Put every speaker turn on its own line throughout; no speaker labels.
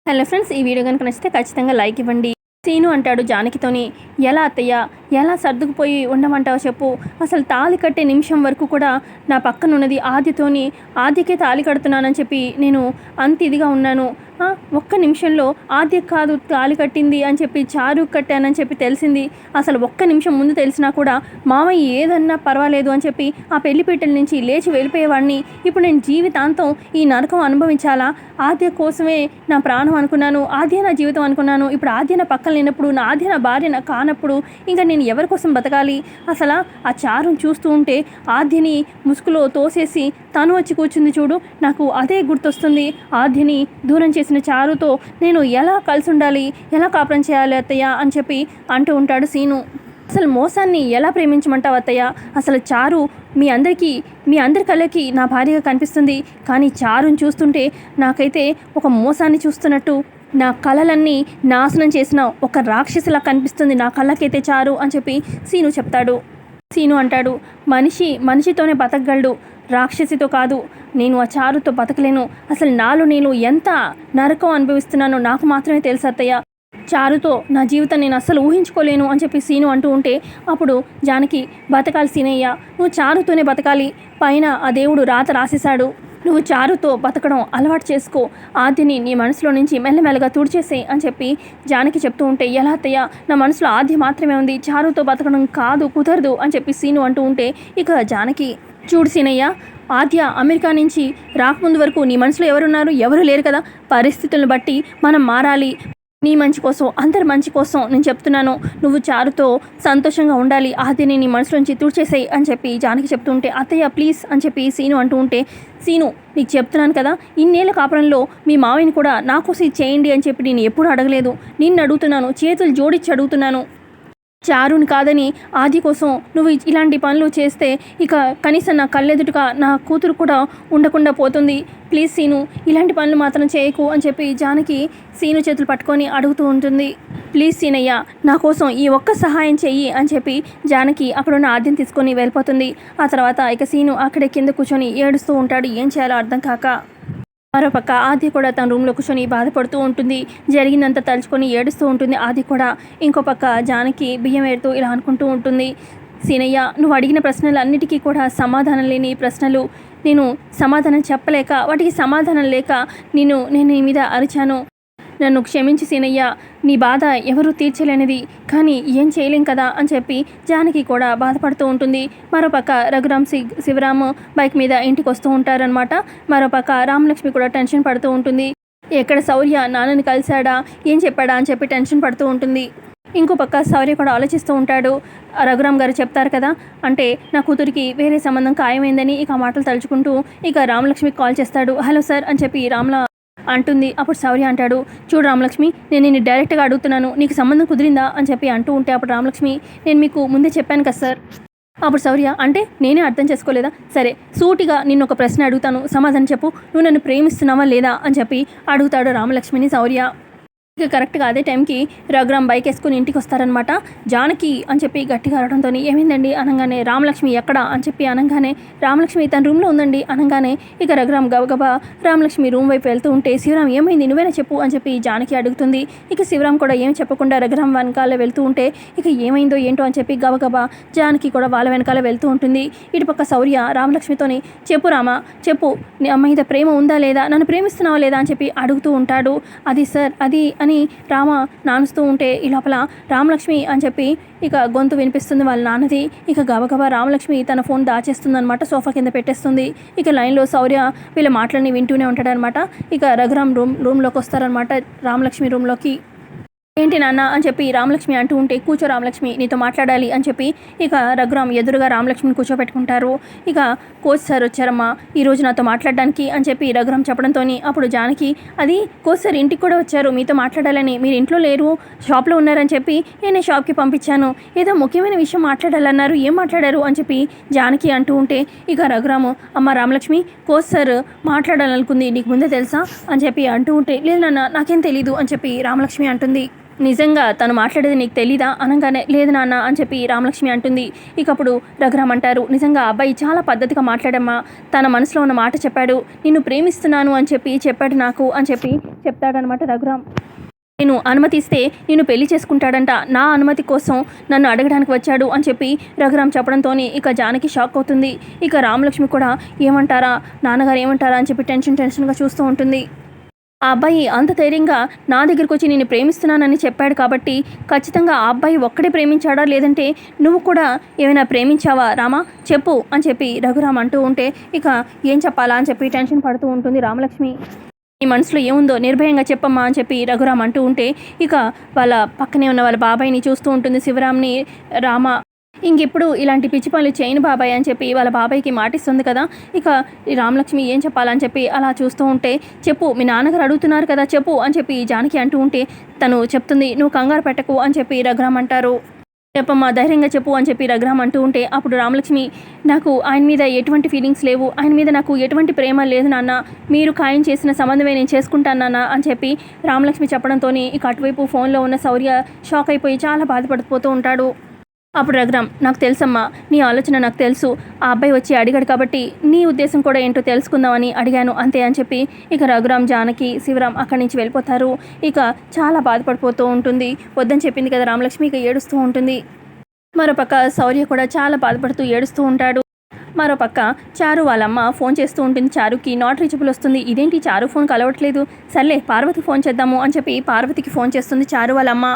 Hello friends, ఈ video కనుక నచ్చితే ఖచ్చితంగా లైక్ ఇవ్వండి. సీను అంటాడు జానకితోని, ఎలా అత్తయ్య ఎలా సర్దుకుపోయి ఉండమంటావో చెప్పు. అసలు తాళి కట్టే నిమిషం వరకు కూడా నా పక్కన ఉన్నది ఆద్యతోని, ఆద్యకే తాళి కడుతున్నానని చెప్పి నేను అంత ఇదిగా ఉన్నాను. ఒక్క నిమిషంలో ఆద్య కాదు తాళి కట్టింది అని చెప్పి చారు కట్టానని చెప్పి తెలిసింది. అసలు ఒక్క నిమిషం ముందు తెలిసినా కూడా మామయ్య ఏదన్నా పర్వాలేదు అని చెప్పి ఆ పెళ్లిపీటల నుంచి లేచి వెళ్ళిపోయేవాడిని. ఇప్పుడు నేను జీవితాంతం ఈ నరకం అనుభవించాలా? ఆద్య కోసమే నా ప్రాణం అనుకున్నాను, ఆద్య నా జీవితం అనుకున్నాను. ఇప్పుడు ఆద్య నా పక్కన లేనప్పుడు, నా ఆద్య నా భార్య నా కానప్పుడు ఇంకా నేను ఎవరి కోసం బతకాలి? అసలు ఆ చారుని చూస్తూ ఉంటే ఆద్యని ముసుగులో తోసేసి తను వచ్చి కూర్చుంది చూడు, నాకు అదే గుర్తొస్తుంది. ఆద్యని దూరం చేసిన చారుతో నేను ఎలా కలిసి ఉండాలి, ఎలా కాపురం చేయాలి అత్తయ్య అని చెప్పి అంటూ ఉంటాడు సీను. అసలు మోసాన్ని ఎలా ప్రేమించమంటావు అత్తయ్య? అసలు చారు మీ అందరి కళ్ళకి నా భార్యగా కనిపిస్తుంది, కానీ చారుని చూస్తుంటే నాకైతే ఒక మోసాన్ని చూస్తున్నట్టు, నా కళలన్నీ నాశనం చేసిన ఒక రాక్షసిలా కనిపిస్తుంది నా కళ్ళకైతే చారు అని చెప్పి సీను చెప్తాడు. సీను అంటాడు, మనిషితోనే బతకగలడు, రాక్షసితో కాదు. నేను ఆ చారుతో బతకలేను. అసలు నాలో నేను ఎంత నరకం అనుభవిస్తున్నానో నాకు మాత్రమే తెలుసు అత్తయ్య. చారుతో నా జీవితం నేను అస్సలు ఊహించుకోలేను అని చెప్పి సీను అంటూ ఉంటే అప్పుడు జానకి, బతకాలి సీనయ్య, నువ్వు చారుతోనే బతకాలి. పైన ఆ దేవుడు రాత రాసేశాడు. నువ్వు చారుతో బతకడం అలవాటు చేసుకో. ఆద్యని నీ మనసులో నుంచి మెల్లమెల్లగా తుడిచేసేయి అని చెప్పి జానకి చెప్తూ ఉంటే, ఎలా అత్తయ్య, నా మనసులో ఆద్య మాత్రమే ఉంది, చారుతో బతకడం కాదు, కుదరదు అని చెప్పి సీను అంటూ ఉంటే ఇక జానకి, చూడు సీనయ్య, ఆద్య అమెరికా నుంచి రాకముందు వరకు నీ మనసులో ఎవరున్నారు? ఎవరు లేరు కదా. పరిస్థితులను బట్టి మనం మారాలి. నీ మంచి కోసం, అందరి మంచి కోసం నేను చెప్తున్నాను. నువ్వు చారుతో సంతోషంగా ఉండాలి, ఆద్యని నీ మనసులోంచి తుడిచేసేయి అని చెప్పి జానకి చెప్తూ ఉంటే, అత్తయ్య ప్లీజ్ అని చెప్పి సీను అంటూ ఉంటే, సీను నీకు చెప్తున్నాను కదా, ఇన్నేళ్ళ కాపురంలో మీ మావయ్యని కూడా నా కోసం చేయండి అని చెప్పి నేను ఎప్పుడూ అడగలేదు. నిన్ను అడుగుతున్నాను, చేతులు జోడించి అడుగుతున్నాను. చారుని కాదని ఆది కోసం నువ్వు ఇలాంటి పనులు చేస్తే ఇక కనీసం నా కళ్ళెదుటగా నా కూతురు కూడా ఉండకుండా పోతుంది. ప్లీజ్ సీను, ఇలాంటి పనులు మాత్రం చేయకు అని చెప్పి జానకి సీను చేతులు పట్టుకొని అడుగుతూ ఉంటుంది. ప్లీజ్ సీనయ్య, నా కోసం ఈ ఒక్క సహాయం చెయ్యి అని చెప్పి జానకి అక్కడున్న ఆద్యం తీసుకొని వెళ్ళిపోతుంది. ఆ తర్వాత ఇక సీను అక్కడే కింద కూర్చొని ఏడుస్తూ ఉంటాడు, ఏం చేయాలో అర్థం కాక. మరోపక్క ఆది కూడా తన రూమ్లో కూర్చొని బాధపడుతూ ఉంటుంది, జరిగిందంతా తలుచుకొని ఏడుస్తూ ఉంటుంది ఆది కూడా. ఇంకో పక్క జానకి బియ్యం ఏడుతూ ఇలా అనుకుంటూ ఉంటుంది, సీనయ్య, నువ్వు అడిగిన ప్రశ్నలన్నిటికీ కూడా సమాధానం లేని ప్రశ్నలు. నేను సమాధానం చెప్పలేక, వాటికి సమాధానం లేక నేను నీ మీద అరిచాను. నన్ను క్షమించి సీనయ్య, నీ బాధ ఎవరూ తీర్చలేనిది, కానీ ఏం చేయలేం కదా అని చెప్పి జానకి కూడా బాధపడుతూ ఉంటుంది. మరోపక్క రఘురామ్ శివరామ్ బైక్ మీద ఇంటికి వస్తూ ఉంటారనమాట. మరోపక్క రామలక్ష్మి కూడా టెన్షన్ పడుతూ ఉంటుంది. ఎక్కడ శౌర్య నాన్నని కలిశాడా, ఏం చెప్పాడా అని చెప్పి టెన్షన్ పడుతూ ఉంటుంది. ఇంకో పక్క శౌర్య కూడా ఆలోచిస్తూ ఉంటాడు. రఘురామ్ గారు చెప్తారు కదా, అంటే నా కూతురికి వేరే సంబంధం ఖాయమైందని ఇక ఆ మాటలు తలుచుకుంటూ ఇక రామలక్ష్మికి కాల్ చేస్తాడు. హలో సార్ అని చెప్పి రామ్లా అంటుంది. అప్పుడు శౌర్య అంటాడు, చూడు రామలక్ష్మి, నేను నిన్ను డైరెక్ట్గా అడుగుతున్నాను, నీకు సంబంధం కుదిరిందా అని చెప్పి అంటూ ఉంటే అప్పుడు రామలక్ష్మి, నేను మీకు ముందే చెప్పాను కదా సార్. అప్పుడు శౌర్య, అంటే నేనే అర్థం చేసుకోలేదా? సరే, సూటిగా నిన్ను ఒక ప్రశ్న అడుగుతాను, సమాధానం చెప్పు, నువ్వు నన్ను ప్రేమిస్తున్నావా లేదా అని చెప్పి అడుగుతాడు రామలక్ష్మిని శౌర్య. ఇక కరెక్ట్గా అదే టైంకి రఘురామ్ బైక్ వేసుకుని ఇంటికి వస్తారనమాట. జానకి అని చెప్పి గట్టిగా అడగడంతో ఏమైందండి అనగానే, రామలక్ష్మి ఎక్కడా అని చెప్పి అనగానే, రామలక్ష్మి తన రూమ్లో ఉందండి అనగానే ఇక రఘురామ్ గబగబా రామలక్ష్మి రూమ్ వైపు వెళ్తూ ఉంటే, శివరామ్ ఏమైంది, నువ్వేనా చెప్పు అని చెప్పి జానకి అడుగుతుంది. ఇక శివరామ్ కూడా ఏం చెప్పకుండా రఘురామ్ వెనకాల వెళ్తూ ఉంటే ఇక ఏమైందో ఏంటో అని చెప్పి గబగబా జానకి కూడా వాళ్ళ వెనకాల వెళ్తూ ఉంటుంది. ఇటుపక్క శౌర్య రామలక్ష్మితోని, చెప్పు రామా చెప్పు, నీ అమ్మ మీద ప్రేమ ఉందా లేదా, నన్ను ప్రేమిస్తున్నావా లేదా అని చెప్పి అడుగుతూ ఉంటాడు. అది సార్ అది అని రామ నానుస్తూ ఉంటే ఈ లోపల రామలక్ష్మి అని చెప్పి ఇక గొంతు వినిపిస్తుంది వాళ్ళ నాన్నది. ఇక గబగబా రామలక్ష్మి తన ఫోన్ దాచేస్తుంది అనమాట, సోఫా కింద పెట్టేస్తుంది. ఇక లైన్లో శౌర్య వీళ్ళ మాటలని వింటూనే ఉంటాడనమాట. ఇక రఘురామ్ రూమ్లోకి వస్తారనమాట, రామలక్ష్మి రూమ్లోకి. ఏంటి నాన్న అని చెప్పి రామలక్ష్మి అంటూ ఉంటే, కూర్చో రామలక్ష్మి, నీతో మాట్లాడాలి అని చెప్పి ఇక రఘురామ్ ఎదురుగా రామలక్ష్మిని కూర్చోబెట్టుకుంటారు. ఇక కోచ్ సార్ వచ్చారమ్మా ఈరోజు నాతో మాట్లాడడానికి అని చెప్పి రఘురామ్ చెప్పడంతో అప్పుడు జానకి, అది కోచ్ సార్ ఇంటికి కూడా వచ్చారు మీతో మాట్లాడాలని, మీరు ఇంట్లో లేరు షాప్లో ఉన్నారని చెప్పి నేను షాప్కి పంపించాను, ఏదో ముఖ్యమైన విషయం మాట్లాడాలన్నారు, ఏం మాట్లాడారు అని చెప్పి జానకి అంటూ ఉంటే ఇక రఘురామ్, అమ్మ రామలక్ష్మి, కోచ్ సార్ మాట్లాడాలనుకుంది నీకు ముందే తెలుసా అని చెప్పి అంటూ ఉంటే, లేదు నాన్న నాకేం తెలీదు అని చెప్పి రామలక్ష్మి అంటుంది. నిజంగా తను మాట్లాడేది నీకు తెలీదా అనగానే లేదు నాన్న అని చెప్పి రామలక్ష్మి అంటుంది. ఇక అప్పుడు రఘురామ్ అంటారు, నిజంగా అబ్బాయి చాలా పద్ధతిగా మాట్లాడమ్మా, తన మనసులో ఉన్న మాట చెప్పాడు, నిన్ను ప్రేమిస్తున్నాను అని చెప్పి చెప్పాడు నాకు అని చెప్పి చెప్తాడనమాట రఘురామ్. నేను అనుమతిస్తే నిన్ను పెళ్లి చేసుకుంటాడంట, నా అనుమతి కోసం నన్ను అడగడానికి వచ్చాడు అని చెప్పి రఘురామ్ చెప్పడంతో ఇక జానకి షాక్ అవుతుంది. ఇక రామలక్ష్మి కూడా ఏమంటారా, నాన్నగారు ఏమంటారా అని చెప్పి టెన్షన్గా చూస్తూ ఉంటుంది. ఆ అబ్బాయి అంత ధైర్యంగా నా దగ్గరికి వచ్చి నేను ప్రేమిస్తున్నానని చెప్పాడు కాబట్టి ఖచ్చితంగా ఆ అబ్బాయి ఒక్కడే ప్రేమించాడా, లేదంటే నువ్వు కూడా ఏమైనా ప్రేమించావా రామా చెప్పు అని చెప్పి రఘురామ్ అంటూ ఉంటే ఇక ఏం చెప్పాలా అని చెప్పి టెన్షన్ పడుతూ ఉంటుంది రామలక్ష్మి. నీ మనసులో ఏముందో నిర్భయంగా చెప్పమ్మా అని చెప్పి రఘురామ్ అంటూ ఉంటే ఇక వాళ్ళ పక్కనే ఉన్న వాళ్ళ బాబాయిని చూస్తూ ఉంటుంది శివరామ్ని రామ. ఇంకెప్పుడు ఇలాంటి పిచ్చి పనులు చేయను బాబాయ్ అని చెప్పి వాళ్ళ బాబాయ్కి మాటిస్తుంది కదా. ఇక ఈ రామలక్ష్మి ఏం చెప్పాలని చెప్పి అలా చూస్తూ ఉంటే చెప్పు మీ నాన్నగారు అడుగుతున్నారు కదా చెప్పు అని చెప్పి జానకి అంటూ ఉంటే తను చెప్తుంది, నువ్వు కంగారు పెట్టకు అని చెప్పి రఘురామ్ అంటారు. చెప్పమ్మా ధైర్యంగా చెప్పు అని చెప్పి రఘురామ్ అంటూ ఉంటే అప్పుడు రామలక్ష్మి, నాకు ఆయన మీద ఎటువంటి ఫీలింగ్స్ లేవు, ఆయన మీద నాకు ఎటువంటి ప్రేమ లేదు నాన్న, మీరు ఖాయం చేసిన సంబంధమే నేను చేసుకుంటాను నాన్న అని చెప్పి రామలక్ష్మి చెప్పడంతో ఇక అటువైపు ఫోన్లో ఉన్న శౌర్య షాక్ అయిపోయి చాలా బాధపడిపోతూ ఉంటాడు. అప్పుడు రఘురామ్, నాకు తెలుసమ్మా, నీ ఆలోచన నాకు తెలుసు, ఆ అబ్బాయి వచ్చి అడిగాడు కాబట్టి నీ ఉద్దేశం కూడా ఏంటో తెలుసుకుందామని అడిగాను అంతే అని చెప్పి ఇక రఘురామ్ జానకి శివరామ్ అక్కడి నుంచి వెళ్ళిపోతారు. ఇక చాలా బాధపడిపోతూ ఉంటుంది, వద్దని చెప్పింది కదా రామలక్ష్మి, ఇక ఏడుస్తూ ఉంటుంది. మరోపక్క శౌర్య కూడా చాలా బాధపడుతూ ఏడుస్తూ ఉంటాడు. మరోపక్క చారు వాళ్ళమ్మ ఫోన్ చేస్తూ ఉంటుంది, చారుకి నాట్ రీచబుల్ వస్తుంది. ఇదేంటి చారు ఫోన్ కలవట్లేదు, సర్లే పార్వతి ఫోన్ చేద్దాము అని చెప్పి పార్వతికి ఫోన్ చేస్తుంది చారు వాళ్ళమ్మ.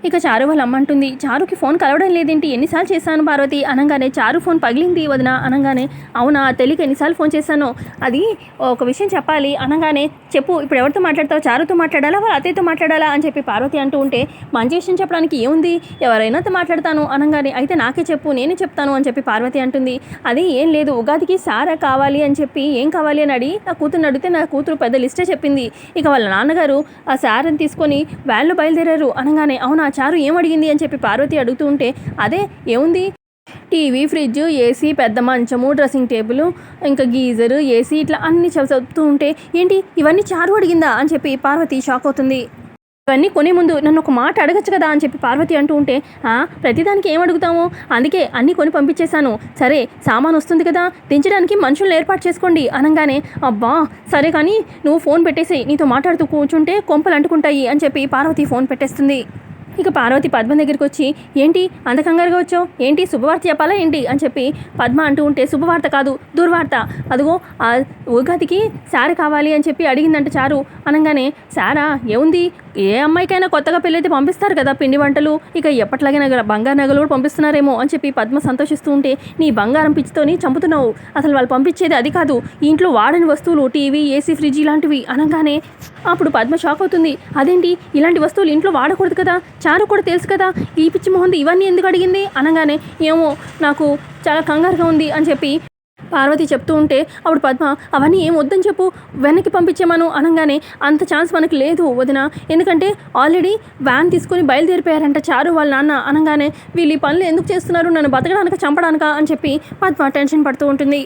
ఇక చారు వాళ్ళ అమ్మ అంటుంది, చారుకి ఫోన్ కలవడం లేదేంటి, ఎన్నిసార్లు చేశాను పార్వతి అనగానే చారు ఫోన్ పగిలింది వదిన అనగానే అవునా తెలియక ఎన్నిసార్లు ఫోన్ చేశాను, అది ఒక విషయం చెప్పాలి అనగానే చెప్పు, ఇప్పుడు ఎవరితో మాట్లాడతావు, చారుతో మాట్లాడాలా వాళ్ళ అత్తయ్యతో మాట్లాడాలా అని చెప్పి పార్వతి అంటూ ఉంటే మంచి విషయం చెప్పడానికి ఏముంది, ఎవరైనాతో మాట్లాడతాను అనగానే అయితే నాకే చెప్పు నేనే చెప్తాను అని చెప్పి పార్వతి అంటుంది. అది ఏం లేదు, ఉగాదికి సారా కావాలి అని చెప్పి ఏం కావాలి అని అడిగి నా కూతురుని అడిగితే నా కూతురు పెద్ద లిస్టే చెప్పింది. ఇక వాళ్ళ నాన్నగారు ఆ సారని తీసుకొని వ్యాన్లో బయలుదేరారు అనగానే అవునా చారు ఏం అడిగింది అని చెప్పి పార్వతి అడుగుతూ ఉంటే అదే ఏముంది, టీవీ, ఫ్రిడ్జ్, ఏసీ, పెద్ద మంచము, డ్రెస్సింగ్ టేబుల్, ఇంకా గీజరు, ఏసీ ఇట్లా అన్ని చెప్తూ ఉంటే ఏంటి ఇవన్నీ చారు అడిగిందా అని చెప్పి పార్వతి షాక్ అవుతుంది. ఇవన్నీ కొనే ముందు నన్ను ఒక మాట అడగచ్చు కదా అని చెప్పి పార్వతి అంటూ ఉంటే ప్రతిదానికి ఏం అడుగుతాము, అందుకే అన్నీ కొని పంపించేశాను, సరే సామాన్ వస్తుంది కదా దించడానికి మనుషులను ఏర్పాటు చేసుకోండి అనగానే అబ్బా సరే కానీ నువ్వు ఫోన్ పెట్టేసి నీతో మాట్లాడుతూ కూర్చుంటే కొంపలు అంటుకుంటాయి అని చెప్పి పార్వతి ఫోన్ పెట్టేస్తుంది. ఇక పార్వతి పద్మ దగ్గరికి వచ్చి ఏంటి అంత కంగారుగా వచ్చావు, ఏంటి శుభవార్త చెప్పాలా ఏంటి అని చెప్పి పద్మ అంటూ ఉంటే శుభవార్త కాదు దుర్వార్త, అదిగో ఆ ఉగాదికి సారీ కావాలి అని చెప్పి అడిగిందంట చారు అనగానే సారా ఏముంది, ఏ అమ్మాయికైనా కొత్తగా పెళ్ళైతే పంపిస్తారు కదా పిండి వంటలు, ఇక ఎప్పట్లాగే బంగారు నగలు కూడా పంపిస్తున్నారేమో అని చెప్పి పద్మ సంతోషిస్తూ ఉంటే నీ బంగారం పిచ్చితోని చంపుతున్నావు, అసలు వాళ్ళు పంపించేది అది కాదు, ఇంట్లో వాడని వస్తువులు టీవీ, ఏసీ, ఫ్రిడ్జ్ ఇలాంటివి అనగానే అప్పుడు పద్మ షాక్ అవుతుంది, అదేంటి ఇలాంటి వస్తువులు ఇంట్లో వాడకూడదు కదా, చారు కూడా తెలుసు కదా, ఈ పిచ్చి మొహంది ఇవన్నీ ఎందుకు అడిగింది అనగానే ఏమో నాకు చాలా కంగారుగా ఉంది అని చెప్పి పార్వతి చెప్తూ ఉంటే అప్పుడు పద్మ అవన్నీ ఏం వద్దని చెప్పు వెనక్కి పంపించేమను అనగానే అంత ఛాన్స్ మనకు లేదు వదిన, ఎందుకంటే ఆల్రెడీ వ్యాన్ తీసుకొని బయలుదేరిపోయారంట చారు వాళ్ళ నాన్న అనగానే వీళ్ళు ఈ పనులు ఎందుకు చేస్తున్నారు, నన్ను బతకడానిక చంపడానిక అని చెప్పి పద్మ టెన్షన్ పడుతూ ఉంటుంది.